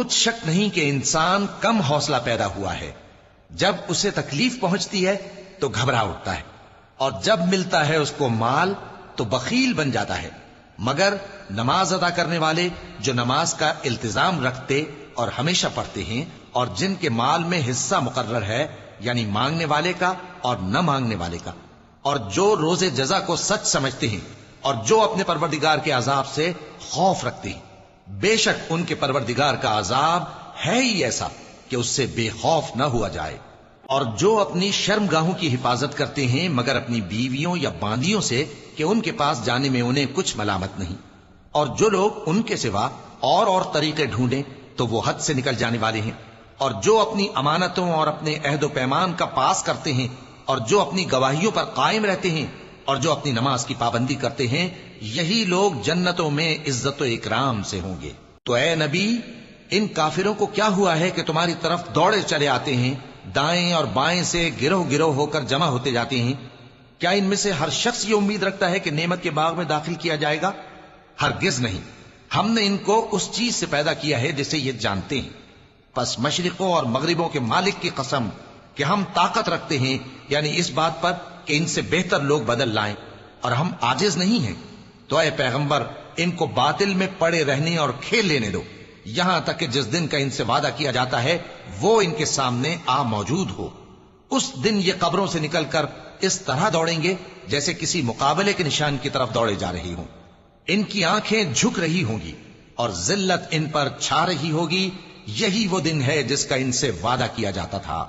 کچھ شک نہیں کہ انسان کم حوصلہ پیدا ہوا ہے، جب اسے تکلیف پہنچتی ہے تو گھبرا اٹھتا ہے، اور جب ملتا ہے اس کو مال تو بخیل بن جاتا ہے۔ مگر نماز ادا کرنے والے جو نماز کا التزام رکھتے اور ہمیشہ پڑھتے ہیں، اور جن کے مال میں حصہ مقرر ہے، یعنی مانگنے والے کا اور نہ مانگنے والے کا، اور جو روز جزا کو سچ سمجھتے ہیں، اور جو اپنے پروردگار کے عذاب سے خوف رکھتے ہیں، بے شک ان کے پروردگار کا عذاب ہے ہی ایسا کہ اس سے بے خوف نہ ہوا جائے۔ اور جو اپنی شرمگاہوں کی حفاظت کرتے ہیں مگر اپنی بیویوں یا باندیوں سے کہ ان کے پاس جانے میں انہیں کچھ ملامت نہیں، اور جو لوگ ان کے سوا اور طریقے ڈھونڈیں تو وہ حد سے نکل جانے والے ہیں، اور جو اپنی امانتوں اور اپنے عہد و پیمان کا پاس کرتے ہیں، اور جو اپنی گواہیوں پر قائم رہتے ہیں، اور جو اپنی نماز کی پابندی کرتے ہیں، یہی لوگ جنتوں میں عزت و اکرام سے ہوں گے۔ تو اے نبی، ان کافروں کو کیا ہوا ہے کہ تمہاری طرف دوڑے چلے آتے ہیں، دائیں اور بائیں سے گروہ گروہ ہو کر جمع ہوتے جاتے ہیں؟ کیا ان میں سے ہر شخص یہ امید رکھتا ہے کہ نعمت کے باغ میں داخل کیا جائے گا؟ ہرگز نہیں، ہم نے ان کو اس چیز سے پیدا کیا ہے جسے یہ جانتے ہیں۔ پس مشرقوں اور مغربوں کے مالک کی قسم کہ ہم طاقت رکھتے ہیں، یعنی اس بات پر کہ ان سے بہتر لوگ بدل لائیں، اور ہم عاجز نہیں ہیں۔ تو اے پیغمبر، ان کو باطل میں پڑے رہنے اور کھیل لینے دو، یہاں تک کہ جس دن کا ان سے وعدہ کیا جاتا ہے وہ ان کے سامنے آ موجود ہو۔ اس دن یہ قبروں سے نکل کر اس طرح دوڑیں گے جیسے کسی مقابلے کے نشان کی طرف دوڑے جا رہے ہوں۔ ان کی آنکھیں جھک رہی ہوں گی اور ذلت ان پر چھا رہی ہوگی۔ یہی وہ دن ہے جس کا ان سے وعدہ کیا جاتا تھا۔